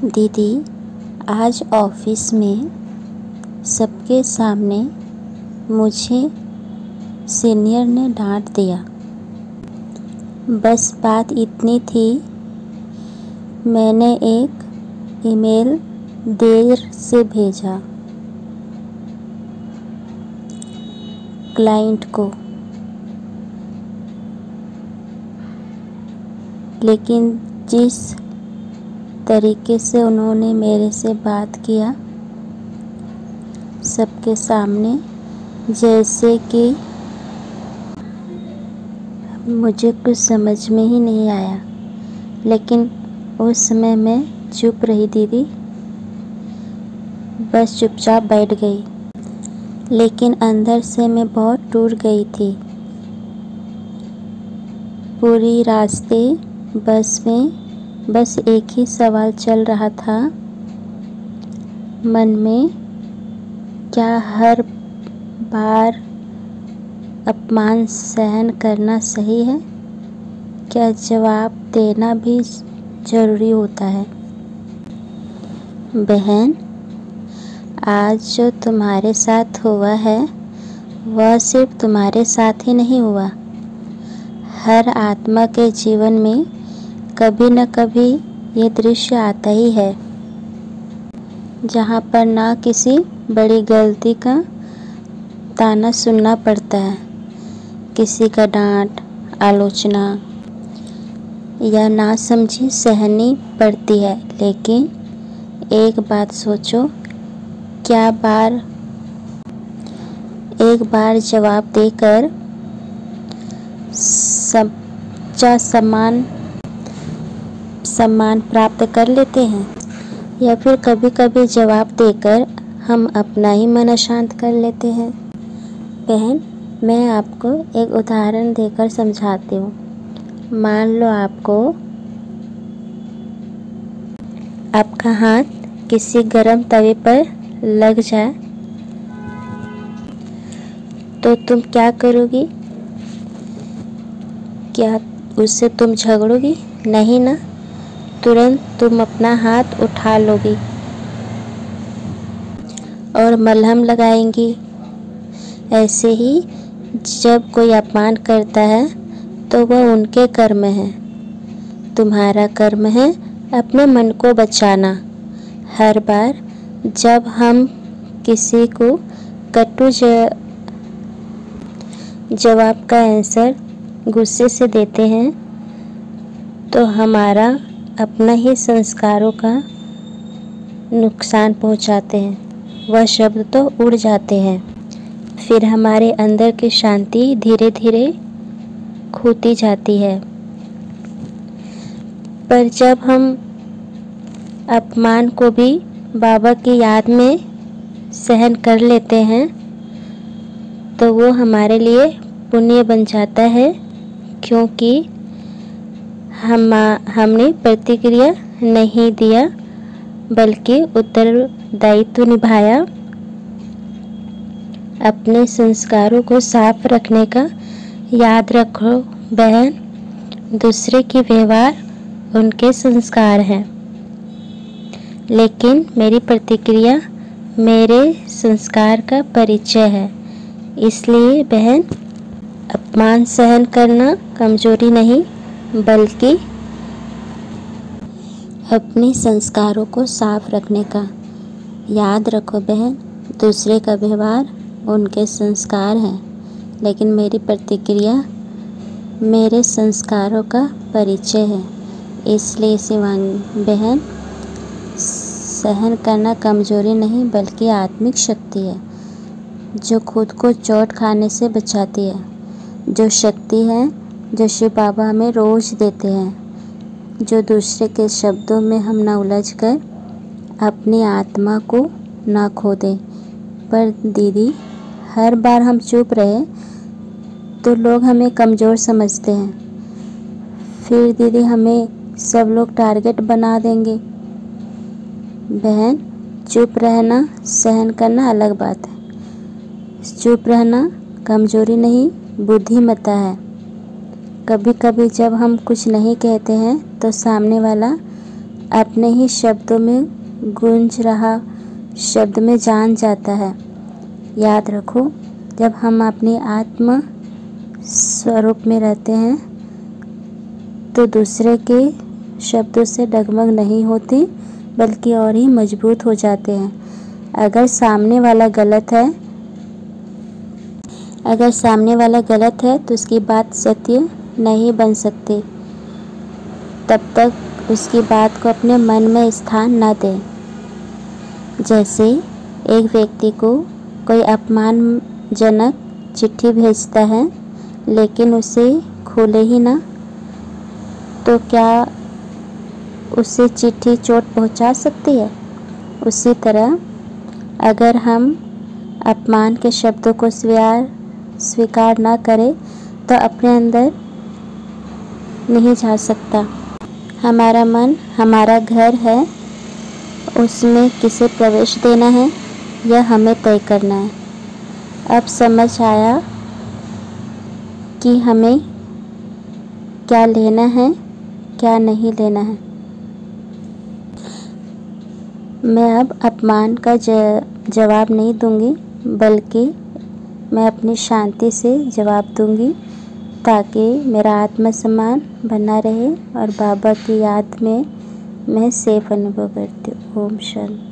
दीदी, आज ऑफिस में सबके सामने मुझे सीनियर ने डांट दिया। बस बात इतनी थी, मैंने एक ईमेल देर से भेजा क्लाइंट को, लेकिन जिस तरीके से उन्होंने मेरे से बात किया सबके सामने, जैसे कि मुझे कुछ समझ में ही नहीं आया। लेकिन उस समय मैं चुप रही दीदी, बस चुपचाप बैठ गई। लेकिन अंदर से मैं बहुत टूट गई थी। पूरी रास्ते बस में बस एक ही सवाल चल रहा था मन में, क्या हर बार अपमान सहन करना सही है? क्या जवाब देना भी ज़रूरी होता है? बहन, आज जो तुम्हारे साथ हुआ है वह सिर्फ तुम्हारे साथ ही नहीं हुआ। हर आत्मा के जीवन में कभी न कभी ये दृश्य आता ही है, जहाँ पर ना किसी बड़ी गलती का ताना सुनना पड़ता है, किसी का डांट, आलोचना या नासमझी सहनी पड़ती है। लेकिन एक बात सोचो, क्या एक बार जवाब देकर सच्चा सम्मान प्राप्त कर लेते हैं, या फिर कभी कभी जवाब देकर हम अपना ही मन अशांत कर लेते हैं? बहन, मैं आपको एक उदाहरण देकर समझाती हूँ। मान लो आपका हाथ किसी गर्म तवे पर लग जाए तो तुम क्या करोगी? क्या उससे तुम झगड़ोगी? नहीं ना, तुरंत तुम अपना हाथ उठा लोगी और मलहम लगाएंगी। ऐसे ही जब कोई अपमान करता है तो वह उनके कर्म है, तुम्हारा कर्म है अपने मन को बचाना। हर बार जब हम किसी को कटु जवाब का आंसर गुस्से से देते हैं तो हमारा अपना ही संस्कारों का नुकसान पहुंचाते हैं। वह शब्द तो उड़ जाते हैं, फिर हमारे अंदर की शांति धीरे धीरे खोती जाती है। पर जब हम अपमान को भी बाबा की याद में सहन कर लेते हैं तो वो हमारे लिए पुण्य बन जाता है, क्योंकि हमने प्रतिक्रिया नहीं दिया बल्कि उत्तरदायित्व निभाया। अपने संस्कारों को साफ रखने का याद रखो बहन, दूसरे की व्यवहार उनके संस्कार हैं, लेकिन मेरी प्रतिक्रिया मेरे संस्कार का परिचय है। इसलिए बहन, अपमान सहन करना कमजोरी नहीं बल्कि अपने संस्कारों को साफ रखने का याद रखो बहन। दूसरे का व्यवहार उनके संस्कार हैं, लेकिन मेरी प्रतिक्रिया मेरे संस्कारों का परिचय है। इसलिए शिवांगी बहन, सहन करना कमजोरी नहीं बल्कि आत्मिक शक्ति है, जो खुद को चोट खाने से बचाती है। जो शक्ति है जो शिव बाबा हमें रोज़ देते हैं, जो दूसरे के शब्दों में हम न उलझ कर अपनी आत्मा को ना खो दें। पर दीदी, हर बार हम चुप रहे तो लोग हमें कमज़ोर समझते हैं, फिर दीदी हमें सब लोग टारगेट बना देंगे। बहन, चुप रहना सहन करना अलग बात है। चुप रहना कमजोरी नहीं बुद्धिमत्ता है। कभी कभी जब हम कुछ नहीं कहते हैं तो सामने वाला अपने ही शब्दों में गूंज रहा शब्द में जान जाता है। याद रखो, जब हम अपनी आत्म स्वरूप में रहते हैं तो दूसरे के शब्दों से डगमग नहीं होती, बल्कि और ही मजबूत हो जाते हैं। अगर सामने वाला गलत है तो उसकी बात सत्य नहीं बन सकती। तब तक उसकी बात को अपने मन में स्थान न दें। जैसे एक व्यक्ति को कोई अपमानजनक चिट्ठी भेजता है लेकिन उसे खोले ही ना, तो क्या उसे चिट्ठी चोट पहुंचा सकती है? उसी तरह अगर हम अपमान के शब्दों को स्वीकार ना करें तो अपने अंदर नहीं जा सकता। हमारा मन हमारा घर है, उसमें किसे प्रवेश देना है यह हमें तय करना है। अब समझ आया कि हमें क्या लेना है, क्या नहीं लेना है। मैं अब अपमान का जवाब नहीं दूंगी, बल्कि मैं अपनी शांति से जवाब दूंगी, ताकि मेरा आत्मसम्मान बना रहे और बाबा की याद में मैं सेफ अनुभव करती हूँ। ओम शांति।